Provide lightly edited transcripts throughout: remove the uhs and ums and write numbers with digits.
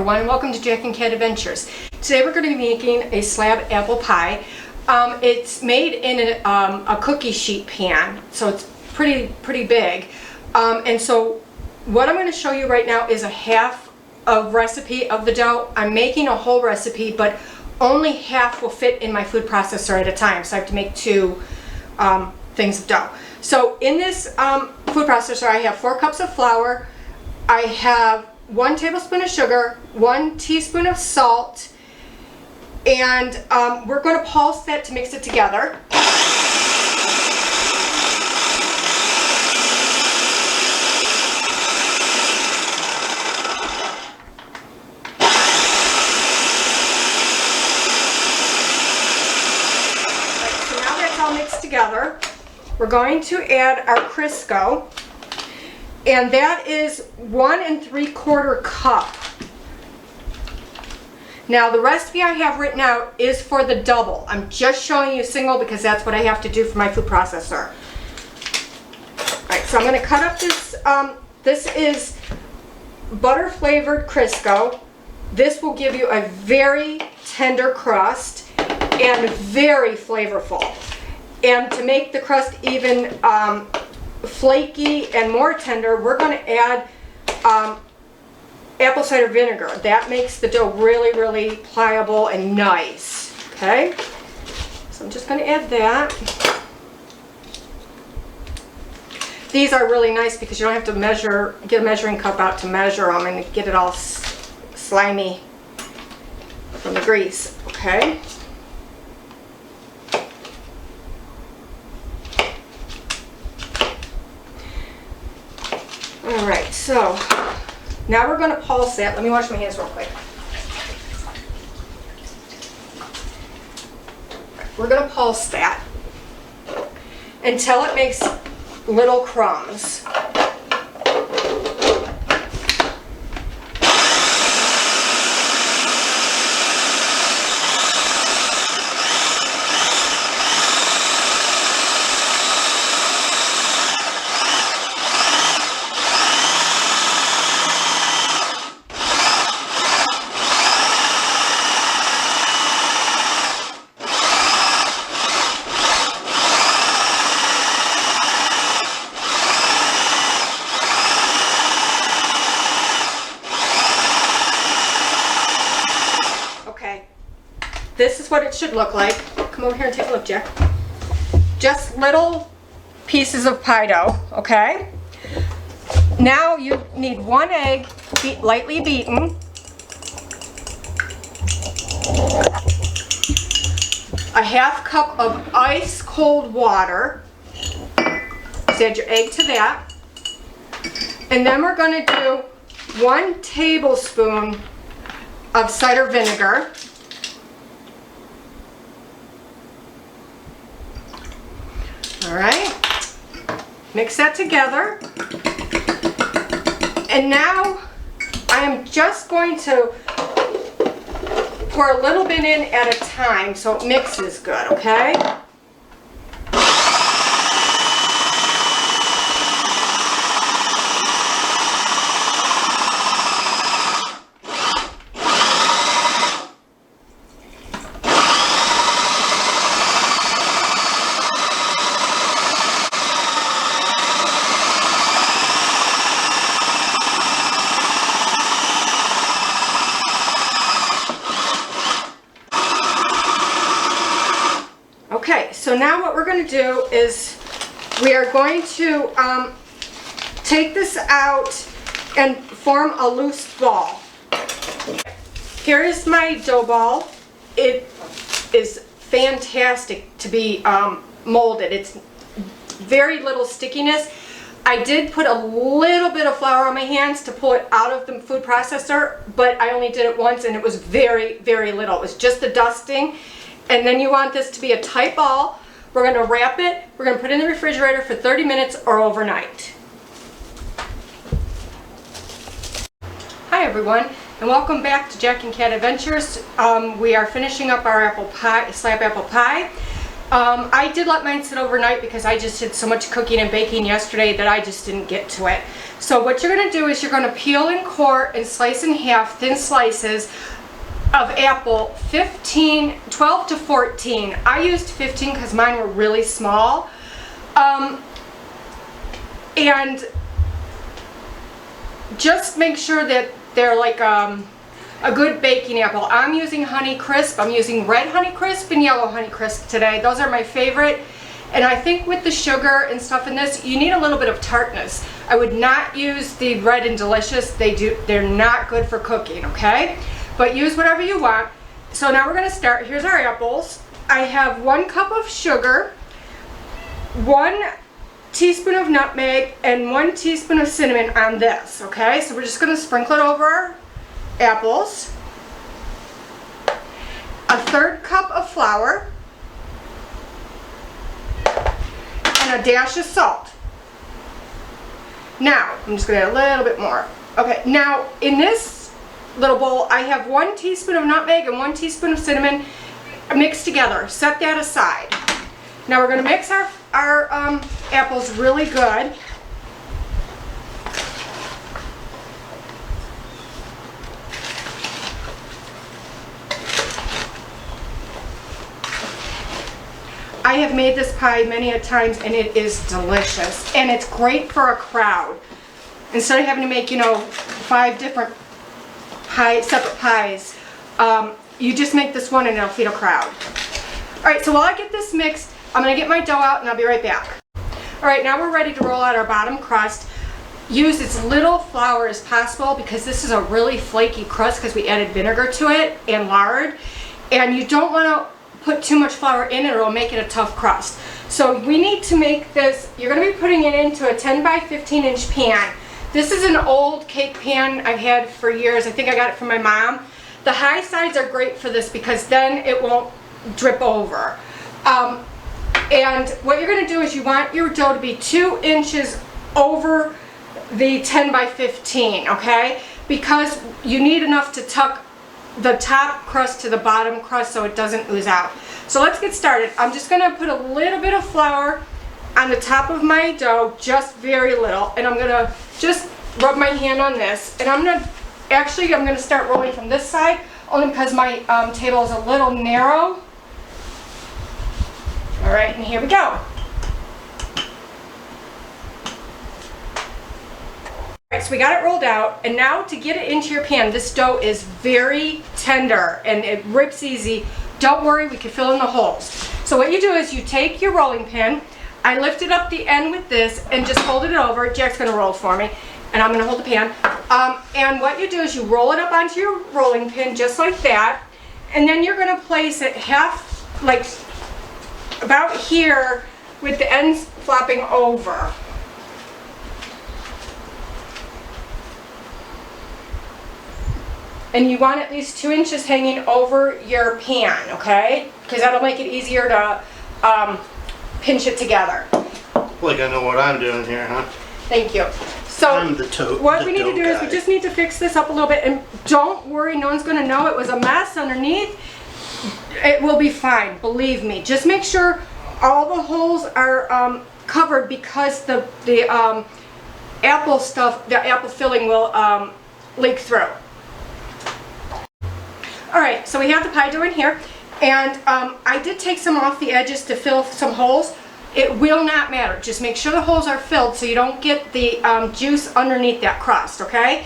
everyone, and welcome to Jack and Cat Adventures. Today we're going to be making a slab apple pie. It's made in a cookie sheet pan, so it's pretty big. And so what I'm going to show you right now is a half of recipe of the dough. I'm making a whole recipe, but only half will fit in my food processor at a time, so I have to make two things of dough. So in this food processor, I have 4 cups of flour. I have 1 tablespoon of sugar, 1 teaspoon of salt, and we're going to pulse that to mix it together. So now that's all mixed together, we're going to add our Crisco. And that is 1 3/4 cup. Now the recipe I have written out is for the double. I'm just showing you single because that's what I have to do for my food processor. Alright, so I'm going to cut up this, this is butter flavored Crisco. This will give you a very tender crust and very flavorful. And to make the crust even flaky and more tender, we're going to add apple cider vinegar. That makes the dough really pliable and nice. Okay, so I'm just going to add that. These are really nice because you don't have to get a measuring cup out to measure them and get it all slimy from the grease. Okay. Alright, so now we're going to pulse that. Let me wash my hands real quick. We're going to pulse that until it makes little crumbs. This is what it should look like. Come over here and take a look, Jack. Just little pieces of pie dough, okay? Now you need 1 egg, lightly beaten. A 1/2 cup of ice cold water. So add your egg to that. And then we're going to do 1 tablespoon of cider vinegar. Alright, mix that together, and now I am just going to pour a little bit in at a time so it mixes good, okay? Okay, so now what we're going to do is we are going to take this out and form a loose ball. Here is my dough ball. It is fantastic to be molded. It's very little stickiness. I did put a little bit of flour on my hands to pull it out of the food processor, but I only did it once and it was very little. It was just the dusting. And then you want this to be a tight ball. We're going to wrap it. We're going to put it in the refrigerator for 30 minutes or overnight. Hi everyone, and welcome back to Jack and Cat Adventures. We are finishing up our apple pie, slab apple pie. I did let mine sit overnight because I just did so much cooking and baking yesterday that I just didn't get to it. So what you're going to do is you're going to peel and core and slice in half thin slices of apple, 12 to 14. I used 15 because mine were really small. And just make sure that they're like a good baking apple. I'm using Honey Crisp. I'm using red Honey Crisp and yellow Honey Crisp today. Those are my favorite. And I think with the sugar and stuff in this, you need a little bit of tartness. I would not use the Red and Delicious. They're not good for cooking, okay? But use whatever you want. So now we're gonna start. Here's our apples. I have 1 cup of sugar, 1 teaspoon of nutmeg, and 1 teaspoon of cinnamon on this, okay? So we're just gonna sprinkle it over our apples. A 1/3 cup of flour and a dash of salt. Now I'm just gonna add a little bit more. Okay, now in this little bowl I have 1 teaspoon of nutmeg and 1 teaspoon of cinnamon mixed together. Set that aside. Now we're gonna mix our apples really good. I have made this pie many a times and it is delicious, and it's great for a crowd. Instead of having to make, 5 different separate pies, you just make this one and it'll feed a crowd. Alright, so while I get this mixed, I'm going to get my dough out and I'll be right back. Alright, now we're ready to roll out our bottom crust. Use as little flour as possible because this is a really flaky crust because we added vinegar to it and lard. And you don't want to put too much flour in it or it'll make it a tough crust. So we need to make this, you're going to be putting it into a 10 by 15 inch pan. This is an old cake pan I've had for years. I think I got it from my mom. The high sides are great for this because then it won't drip over. And what you're going to do is you want your dough to be 2 inches over the 10 by 15, okay? Because you need enough to tuck the top crust to the bottom crust so it doesn't ooze out. So let's get started. I'm just going to put a little bit of flour on the top of my dough, just very little, and I'm going to just rub my hand on this. And I'm going to start rolling from this side only because my table is a little narrow. All right, and here we go. Alright, so we got it rolled out, and now to get it into your pan, this dough is very tender and it rips easy. Don't worry, we can fill in the holes. So what you do is you take your rolling pin, I lifted up the end with this and just folded it over. Jack's going to roll it for me, and I'm going to hold the pan. And what you do is you roll it up onto your rolling pin just like that, and then you're going to place it like about here with the ends flopping over. And you want at least 2 inches hanging over your pan, okay? Because that'll make it easier to pinch it together. Like I know what I'm doing here, huh? Thank you. So I'm what we need to do is we just need to fix this up a little bit, and don't worry, no one's going to know it was a mess underneath. It will be fine, believe me. Just make sure all the holes are covered because the apple stuff, the apple filling will leak through. Alright, so we have the pie dough in here, and I did take some off the edges to fill some holes. It will not matter. Just make sure the holes are filled so you don't get the juice underneath that crust, okay?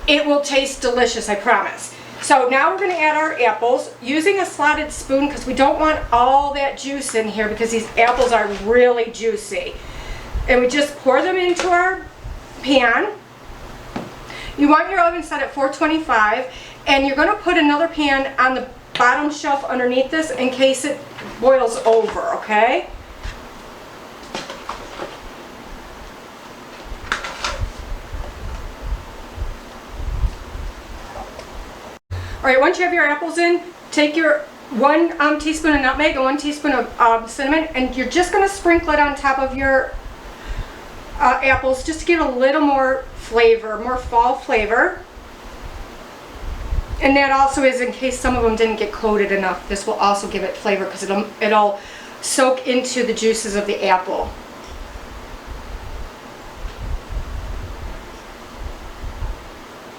It will taste delicious, I promise. So now we're going to add our apples using a slotted spoon because we don't want all that juice in here because these apples are really juicy. And we just pour them into our pan. You want your oven set at 425, and you're going to put another pan on the bottom shelf underneath this in case it boils over, okay? Alright, once you have your apples in, take your 1 teaspoon of nutmeg and 1 teaspoon of cinnamon, and you're just going to sprinkle it on top of your apples just to give a little more flavor, more fall flavor. And that also is in case some of them didn't get coated enough. This will also give it flavor because it'll soak into the juices of the apple.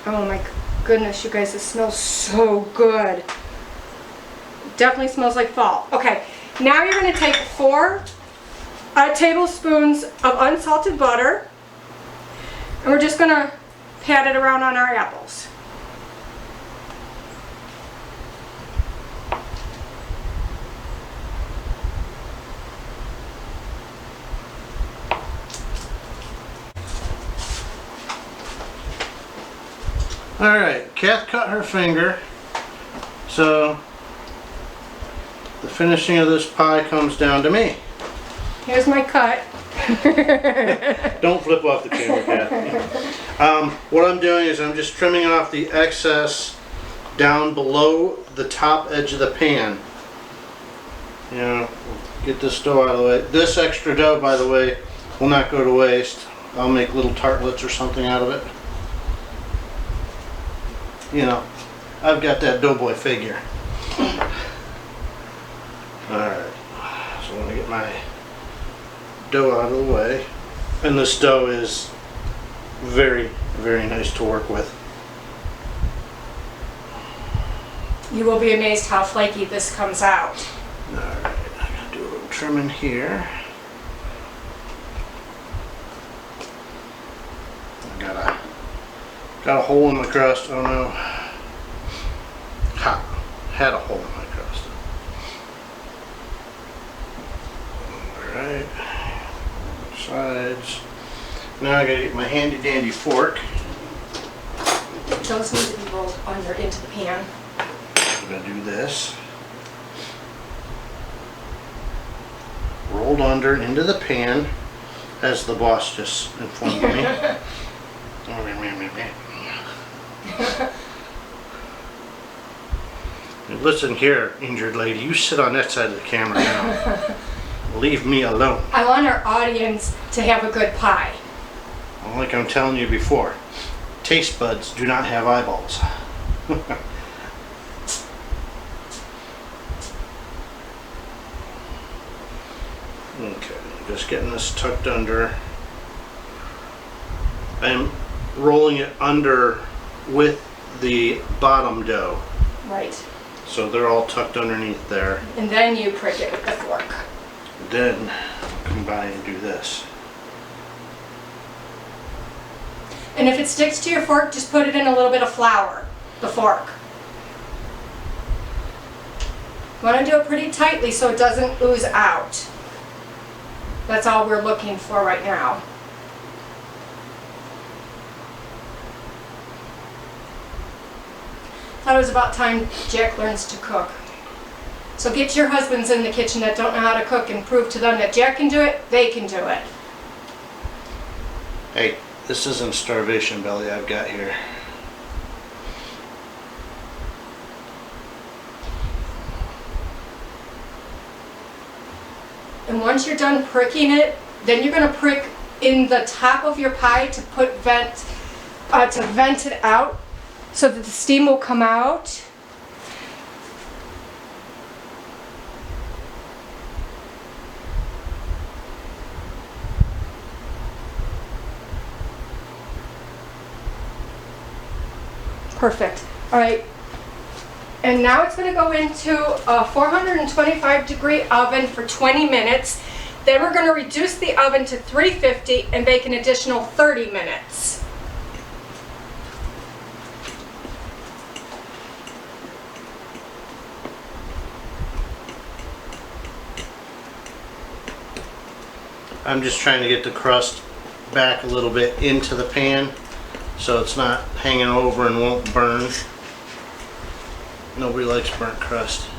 Oh my goodness, you guys, it smells so good. Definitely smells like fall. Okay, now you're going to take 4 tablespoons of unsalted butter, and we're just going to pat it around on our apples. Alright, Kath cut her finger, so the finishing of this pie comes down to me. Here's my cut. Don't flip off the camera, Kath. What I'm doing is I'm just trimming off the excess down below the top edge of the pan. You know, get this dough out of the way. This extra dough, by the way, will not go to waste. I'll make little tartlets or something out of it. You know, I've got that doughboy figure. Alright, so I'm going to get my dough out of the way. And this dough is very, very nice to work with. You will be amazed how flaky this comes out. Alright, I'm going to do a little trimming here. I got a hole in my crust. Oh no. Ha! Had a hole in my crust. Alright. Sides. Now I gotta get my handy dandy fork. Those need to be rolled under into the pan. I'm gonna do this. Rolled under into the pan, as the boss just informed me. Listen here, injured lady, you sit on that side of the camera now. Leave me alone. I want our audience to have a good pie. Well, like I'm telling you before, taste buds do not have eyeballs. Okay, just getting this tucked under. I'm rolling it under with the bottom dough. Right. So they're all tucked underneath there. And then you prick it with the fork. Then come by and do this. And if it sticks to your fork, just put it in a little bit of flour, the fork. You want to do it pretty tightly so it doesn't ooze out. That's all we're looking for right now. Thought it was about time Jack learns to cook. So get your husbands in the kitchen that don't know how to cook and prove to them that Jack can do it, they can do it. Hey, this isn't starvation belly I've got here. And once you're done pricking it, then you're going to prick in the top of your pie to vent it out so that the steam will come out. Perfect. All right. And now it's going to go into a 425-degree oven for 20 minutes. Then we're going to reduce the oven to 350 and bake an additional 30 minutes. I'm just trying to get the crust back a little bit into the pan so it's not hanging over and won't burn. Nobody likes burnt crust.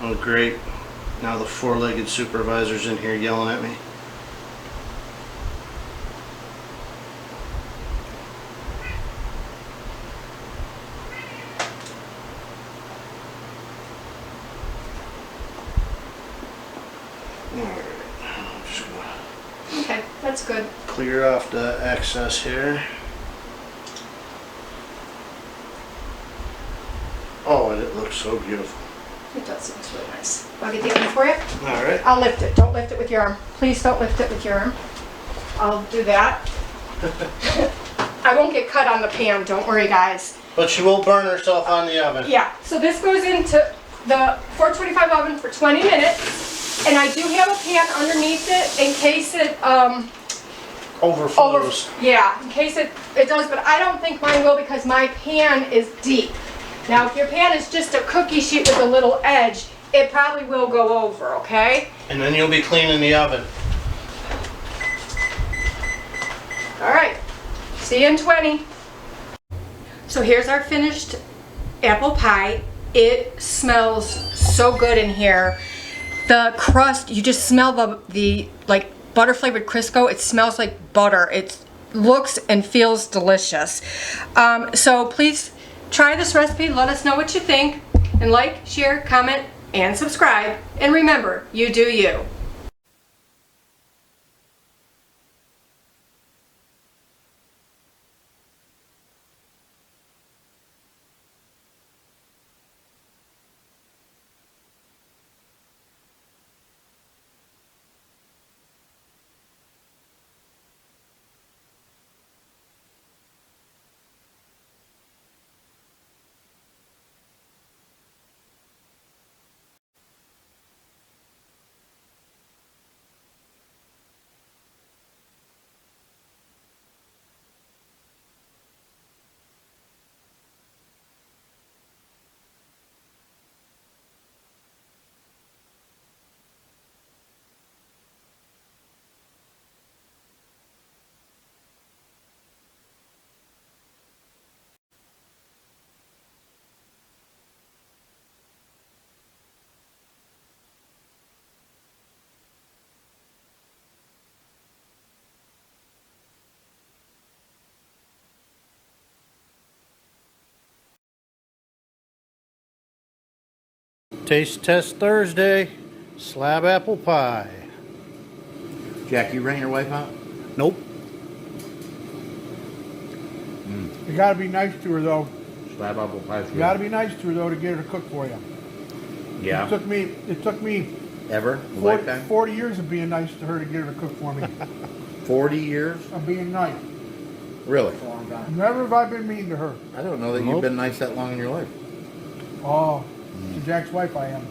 Oh great, now the four-legged supervisor's in here yelling at me. Okay, that's good. Clear off the excess here. but it looks so beautiful. It does, looks really nice. I'll get the oven for you. All right. I'll lift it. Don't lift it with your arm. Please don't lift it with your arm. I'll do that. I won't get cut on the pan, don't worry guys. But she will burn herself on the oven. Yeah, so this goes into the 425 oven for 20 minutes. And I do have a pan underneath it in case it Overflows. yeah, in case it does, but I don't think mine will because my pan is deep. Now if your pan is just a cookie sheet with a little edge, it probably will go over, okay? And then you'll be cleaning the oven. All right, see you in 20. So here's our finished apple pie. It smells so good in here. The crust, you just smell the like butter flavored Crisco. It smells like butter. It looks and feels delicious. So please try this recipe. Let us know what you think. And like, share, comment, and subscribe. And remember, you do you. Taste test Thursday. Slab apple pie. Jack, you ran your wife out? Nope. You gotta be nice to her though. Slab apple pie. You gotta be nice to her though to get her to cook for you. Yeah. It took me Ever? A 40, lifetime? 40 years of being nice to her to get her to cook for me. 40 years? Of being nice. Really? Never have I been mean to her. I don't know that Nope. you've been nice that long in your life. Oh, to Jack's wife I am.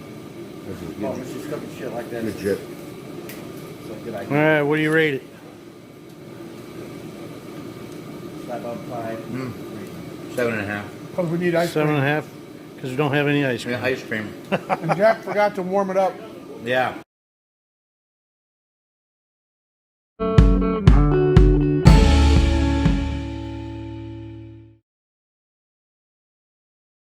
This is Well, good. when she's cooking shit like that, Legit. it's a good All idea. right, what do you rate it? Slab Apple Pie. 7.5. Because we need ice cream. 7.5, because we don't have any ice cream. Yeah, ice cream. And Jack forgot to warm it up. Yeah.